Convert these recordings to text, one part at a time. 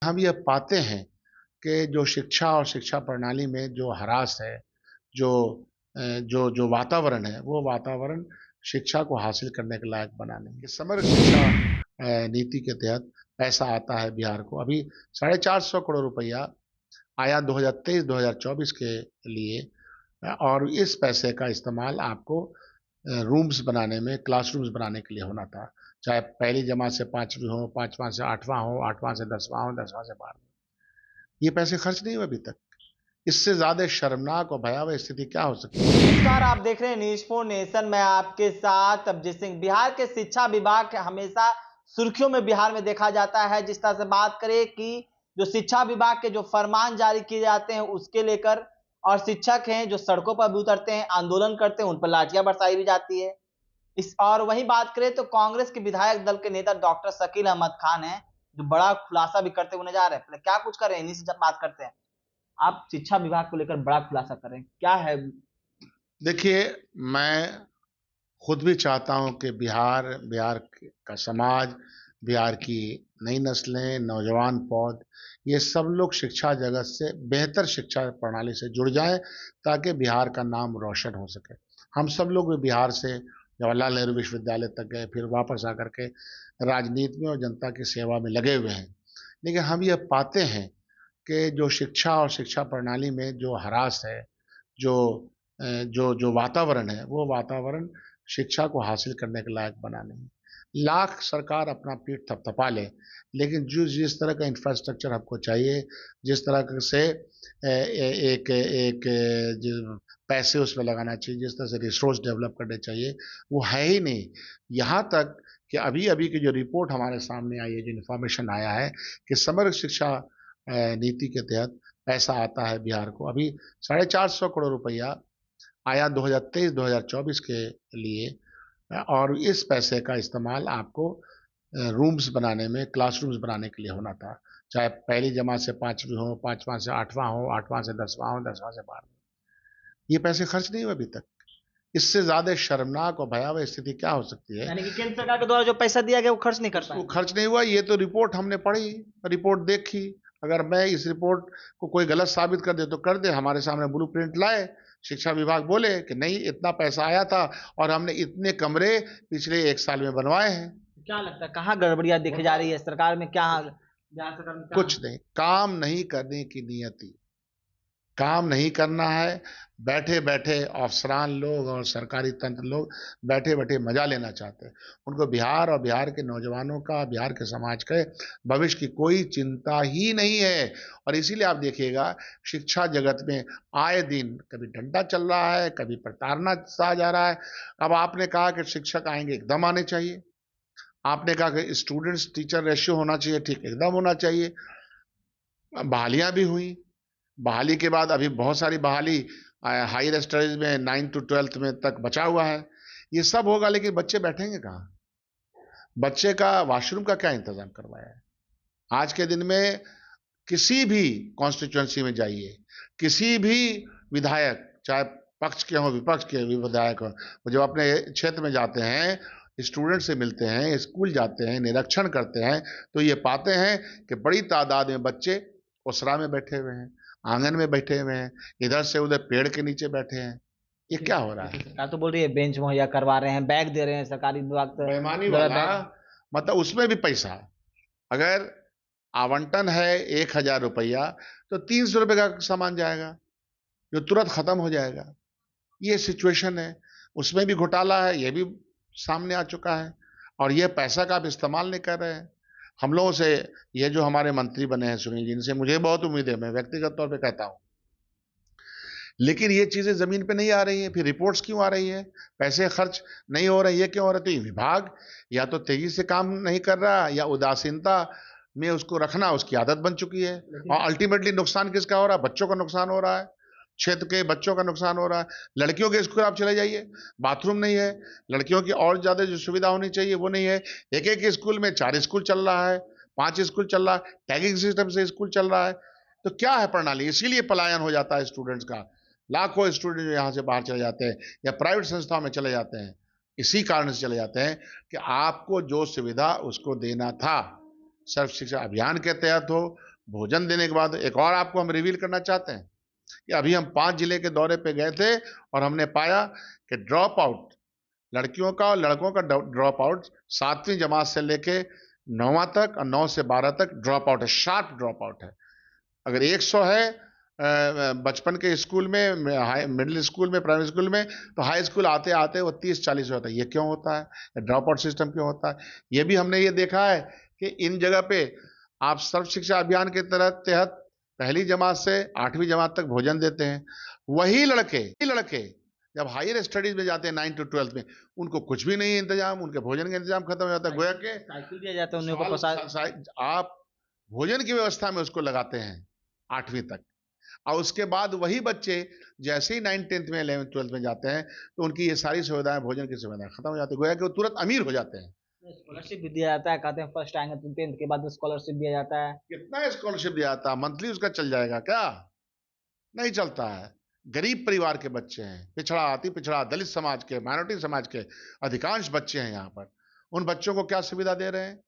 हम ये पाते हैं कि जो शिक्षा और शिक्षा प्रणाली में जो ह्रास है, जो जो जो वातावरण है, वो वातावरण शिक्षा को हासिल करने के लायक बना नहीं है। समग्र शिक्षा नीति के तहत पैसा आता है बिहार को। अभी 450 करोड़ रुपया आया 2023-2024 के लिए, और इस पैसे का इस्तेमाल आपको रूम्स बनाने में, क्लासरूम्स बनाने के लिए होना था। चाहे पहली जमात से 5वीं हो, 5वां से 8वां हो, 8वां से 10वां हो, 10वां से 12वां। ये पैसे खर्च नहीं हुए अभी तक। इससे ज्यादा शर्मनाक और भयावह स्थिति क्या हो सकती है? नमस्कार, आप देख रहे हैं न्यूज फॉर नेशन। मैं आपके साथ अभिजीत सिंह। बिहार के शिक्षा विभाग हमेशा सुर्खियों में बिहार में देखा जाता है। जिस तरह से बात करें कि जो शिक्षा विभाग के जो फरमान जारी किए जाते हैं उसके लेकर, और शिक्षक हैं जो सड़कों पर भी उतरते हैं, आंदोलन करते हैं, उन पर लाठियां बरसाई भी जाती है। इस और वहीं बात करें तो कांग्रेस के विधायक दल के नेता डॉक्टर शकील अहमद खान हैं, जो बड़ा खुलासा भी करते हुए नजर आ रहे हैं। पहले क्या कुछ कर रहे हैं, इन्हीं से जब बात करते हैं। आप शिक्षा विभाग को लेकर बड़ा खुलासा कर रहे हैं, क्या है? देखिए, मैं खुद भी चाहता हूं कि बिहार का समाज, बिहार की नई नस्लें, नौजवान पौध, ये सब लोग शिक्षा जगत से, बेहतर शिक्षा प्रणाली से जुड़ जाएं, ताकि बिहार का नाम रोशन हो सके। हम सब लोग भी बिहार से जवाहरलाल नेहरू विश्वविद्यालय तक गए, फिर वापस आकर के राजनीति में और जनता की सेवा में लगे हुए हैं। लेकिन हम ये पाते हैं कि जो शिक्षा और शिक्षा प्रणाली में जो ह्रास है, जो जो वातावरण है, वो वातावरण शिक्षा को हासिल करने के लायक बना नहीं। लाख सरकार अपना पीठ थपथपा ले, लेकिन जो जिस तरह का इंफ्रास्ट्रक्चर हमको चाहिए, जिस तरह से एक एक जो पैसे उसमें लगाना चाहिए, जिस तरह से रिसोर्स डेवलप करने चाहिए, वो है ही नहीं। यहाँ तक कि अभी अभी की जो रिपोर्ट हमारे सामने आई है, जो इन्फॉर्मेशन आया है कि समग्र शिक्षा नीति के तहत पैसा आता है बिहार को। अभी 450 करोड़ रुपया आया 2023-2024 के लिए, और इस पैसे का इस्तेमाल आपको रूम्स बनाने में, क्लासरूम्स बनाने के लिए होना था। चाहे पहली जमात से 5वीं हो, 5वां से 8वां हो, 8वां से 10वां हो, 10वां से 12वां। ये पैसे खर्च नहीं हुए अभी तक। इससे ज्यादा शर्मनाक और भयावह स्थिति क्या हो सकती है? यानी कि केंद्र सरकार के द्वारा जो पैसा दिया गया वो खर्च नहीं कर वो पाए। खर्च नहीं हुआ। ये तो रिपोर्ट हमने पढ़ी, रिपोर्ट देखी। अगर मैं इस रिपोर्ट को कोई गलत साबित कर दे तो कर दे, हमारे सामने ब्लूप्रिंट लाए, शिक्षा विभाग बोले कि नहीं, इतना पैसा आया था और हमने इतने कमरे पिछले 1 साल में बनवाए हैं। क्या लगता है कहाँ गड़बड़ियां देखी जा रही है सरकार में? क्या बिहार सरकार में क्या? कुछ नहीं, काम नहीं करने की नियति, काम नहीं करना है। बैठे बैठे अफसरान लोग और सरकारी तंत्र लोग बैठे बैठे मजा लेना चाहते हैं। उनको बिहार और बिहार के नौजवानों का, बिहार के समाज के भविष्य की कोई चिंता ही नहीं है। और इसीलिए आप देखिएगा, शिक्षा जगत में आए दिन कभी डंडा चल रहा है, कभी प्रताड़ना सहा जा रहा है। अब आपने कहा कि शिक्षक आएंगे, एकदम आने चाहिए। आपने कहा कि स्टूडेंट्स टीचर रेशियो होना चाहिए, ठीक, एकदम होना चाहिए। बहालियां भी हुई। बहाली के बाद अभी बहुत सारी बहाली हायर स्टडीज में 9 to 12 में तक बचा हुआ है। ये सब होगा, लेकिन बच्चे बैठेंगे कहाँ? बच्चे का वॉशरूम का क्या इंतजाम करवाया है? आज के दिन में किसी भी कॉन्स्टिट्यूएंसी में जाइए, किसी भी विधायक, चाहे पक्ष के हो विपक्ष के विधायक हो, जब अपने क्षेत्र में जाते हैं, स्टूडेंट से मिलते हैं, स्कूल जाते हैं, निरीक्षण करते हैं, तो ये पाते हैं कि बड़ी तादाद में बच्चे ओसरा में बैठे हुए हैं, आंगन में बैठे हुए हैं, इधर से उधर पेड़ के नीचे बैठे हैं। ये क्या हो रहा है? सरकार तो बोल रही है बेंच मुहैया करवा रहे हैं, बैग दे रहे हैं सरकारी विभाग तो। बेईमानी वाला, मतलब उसमें भी पैसा। अगर आवंटन है 1,000 रुपया, तो 300 रुपये का सामान जाएगा, जो तुरंत खत्म हो जाएगा। ये सिचुएशन है, उसमें भी घोटाला है, ये भी सामने आ चुका है। और ये पैसा का आप इस्तेमाल नहीं कर रहे हैं। हम लोगों से, ये जो हमारे मंत्री बने हैं सुनील जी, इनसे मुझे बहुत उम्मीद है, मैं व्यक्तिगत तौर पे कहता हूं, लेकिन ये चीजें जमीन पे नहीं आ रही हैं। फिर रिपोर्ट्स क्यों आ रही हैं? पैसे खर्च नहीं हो रहे, ये क्यों हो रहा है? तो ये विभाग या तो तेजी से काम नहीं कर रहा, या उदासीनता में उसको रखना उसकी आदत बन चुकी है। और अल्टीमेटली नुकसान किसका हो रहा है? बच्चों का नुकसान हो रहा है, क्षेत्र के बच्चों का नुकसान हो रहा है। लड़कियों के स्कूल आप चले जाइए, बाथरूम नहीं है। लड़कियों की और ज्यादा जो सुविधा होनी चाहिए वो नहीं है। एक एक स्कूल में 4 स्कूल चल रहा है, 5 स्कूल चल रहा है, टैगिंग सिस्टम से स्कूल चल रहा है। तो क्या है प्रणाली? इसीलिए पलायन हो जाता है स्टूडेंट्स का। लाखों स्टूडेंट जो यहाँ से बाहर चले जाते हैं या प्राइवेट संस्थाओं में चले जाते हैं, इसी कारण से चले जाते हैं कि आपको जो सुविधा उसको देना था, सर्व शिक्षा अभियान के तहत हो, भोजन देने के बाद एक और आपको हम रिवील करना चाहते हैं कि अभी हम 5 जिले के दौरे पे गए थे और हमने पाया कि ड्रॉप आउट, लड़कियों का और लड़कों का ड्रॉप आउट 7वीं जमात से लेके 9वां तक और 9 से 12 तक ड्रॉप आउट है, शार्प ड्रॉप आउट है। अगर 100 है बचपन के स्कूल में, मिडिल स्कूल में, प्राइमरी स्कूल में, तो हाई स्कूल आते आते वो 30-40 होता है। ये क्यों होता है? ड्रॉप आउट सिस्टम क्यों होता है? ये भी हमने ये देखा है कि इन जगह पे आप सर्व शिक्षा अभियान के तहत पहली जमात से 8वीं जमात तक भोजन देते हैं। वही लड़के जब हायर स्टडीज में जाते हैं 9 to 12 में, उनको कुछ भी नहीं इंतजाम, उनके भोजन का इंतजाम खत्म हो जाता है। गोया के साइकिल दिया जाता है उन्हें को आप भोजन की व्यवस्था में उसको लगाते हैं 8वीं तक, और उसके बाद वही बच्चे जैसे ही 9th 10th में 11th 12th में जाते हैं तो उनकी ये सारी सुविधाएं, भोजन की सुविधाएं खत्म हो जाती है। गोया कि वो तुरंत अमीर हो जाते हैं। स्कॉलरशिप भी दिया जाता है, कहते हैं फर्स्ट आएंगे तो 10th के बाद स्कॉलरशिप दिया जाता है। कितना स्कॉलरशिप दिया जाता है? मंथली उसका चल जाएगा क्या? नहीं चलता है। गरीब परिवार के बच्चे हैं, पिछड़ा, अति पिछड़ा, दलित समाज के, माइनॉरिटी समाज के अधिकांश बच्चे हैं यहाँ पर। उन बच्चों को क्या सुविधा दे रहे हैं?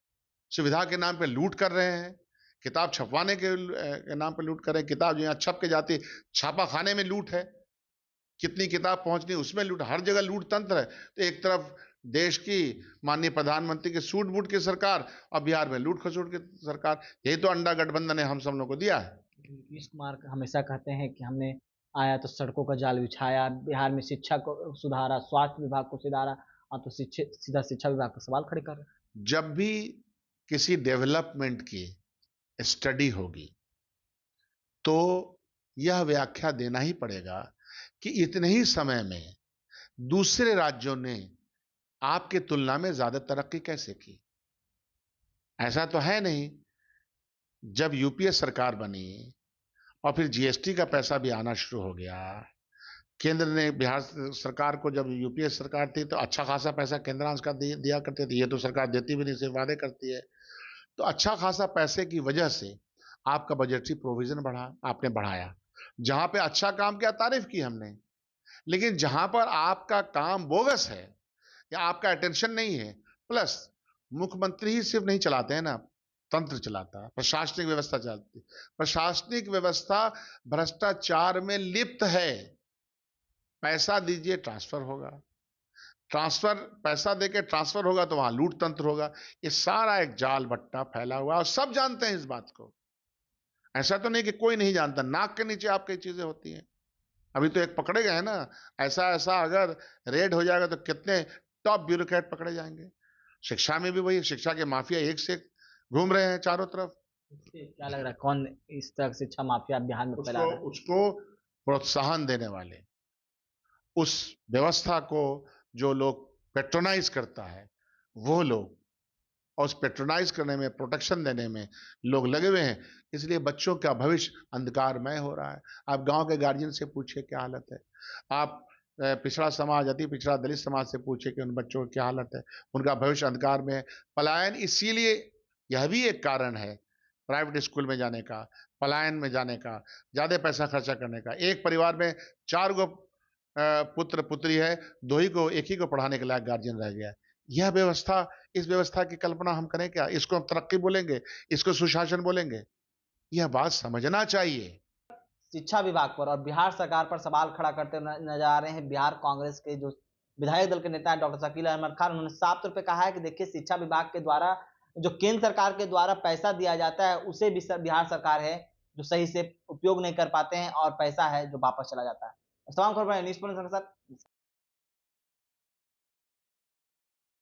सुविधा के नाम पे लूट कर रहे हैं। किताब छपवाने के नाम पे लूट कर रहे हैं। किताब जो यहाँ छप के जाती, छापा खाने में लूट है। कितनी किताब पहुंचनी उसमें लूट, हर जगह लूट तंत्र है। तो एक तरफ देश की माननीय प्रधानमंत्री की सूट बूट की सरकार और बिहार में लूट खसूट की सरकार। यही तो अंडा गठबंधन ने हम सब लोग को दिया है। नीतीश कुमार हमेशा कहते हैं कि हमने आया तो सड़कों का जाल बिछाया, बिहार में शिक्षा को सुधारा, स्वास्थ्य विभाग को सुधारा, तो सीधा शिक्षा विभाग का सवाल खड़े कर रहे हैं। जब भी किसी डेवलपमेंट की स्टडी होगी तो यह व्याख्या देना ही पड़ेगा कि इतने ही समय में दूसरे राज्यों ने आपके तुलना में ज्यादा तरक्की कैसे की। ऐसा तो है नहीं। जब यूपीए सरकार बनी और फिर जीएसटी का पैसा भी आना शुरू हो गया, केंद्र ने बिहार सरकार को, जब यूपीए सरकार थी तो अच्छा खासा पैसा केंद्रांश का दिया करते थे। ये तो सरकार देती भी नहीं, सिर्फ वादे करती है। तो अच्छा खासा पैसे की वजह से आपका बजटरी प्रोविजन आपने बढ़ाया। जहां पे अच्छा काम किया तारीफ की हमने, लेकिन जहां पर आपका काम बोगस है या आपका अटेंशन नहीं है, प्लस मुख्यमंत्री ही सिर्फ नहीं चलाते हैं ना, तंत्र चलाता है, प्रशासनिक व्यवस्था चलती है। प्रशासनिक व्यवस्था भ्रष्टाचार में लिप्त है। पैसा दीजिए ट्रांसफर होगा, ट्रांसफर पैसा देके ट्रांसफर होगा तो वहां लूट तंत्र होगा। ये सारा एक जाल बट्टा फैला हुआ और सब जानते हैं इस बात को। ऐसा तो नहीं कि कोई नहीं जानता, नाक के नीचे आपकी चीजें होती हैं। अभी तो एक पकड़े गए हैं ना, ऐसा ऐसा अगर रेड हो जाएगा तो कितने टॉप ब्यूरोक्रेट पकड़े जाएंगे। शिक्षा में भी वही, शिक्षा के माफिया एक से घूम रहे हैं चारों तरफ। क्या लग रहा है कौन इस तरह शिक्षा माफिया बिहार में फैला रहा है? उसको प्रोत्साहन देने वाले, उस व्यवस्था को जो लोग पेट्रोनाइज करता है, वो लोग, और उस पेट्रोनाइज करने में, प्रोटेक्शन देने में लोग लगे हुए हैं। इसलिए बच्चों का भविष्य अंधकारमय हो रहा है। आप गांव के गार्जियन से पूछिए क्या हालत है, आप पिछड़ा समाज, अति पिछड़ा दलित समाज से पूछिए कि उन बच्चों की क्या हालत है। उनका भविष्य अंधकार में पलायन, इसीलिए यह भी एक कारण है प्राइवेट स्कूल में जाने का, पलायन में जाने का, ज्यादा पैसा खर्चा करने का। एक परिवार में 4 गो पुत्र पुत्री है, 2 ही को, 1 ही को पढ़ाने के लायक गार्जियन रह गया है। यह व्यवस्था, इस व्यवस्था की कल्पना हम करें क्या? इसको हम तरक्की बोलेंगे, इसको सुशासन बोलेंगे? यह बात समझना चाहिए। शिक्षा विभाग पर और बिहार सरकार पर सवाल खड़ा करते नजर आ रहे हैं बिहार कांग्रेस के जो विधायक दल के नेता हैं डॉक्टर शकील अहमद खान। उन्होंने साफ तौर पे कहा है कि देखिए, शिक्षा विभाग के द्वारा जो केंद्र सरकार के द्वारा पैसा दिया जाता है उसे भी बिहार सरकार है जो सही से उपयोग नहीं कर पाते हैं और पैसा है जो वापस चला जाता है। तमाम खबर न्यूज़ के साथ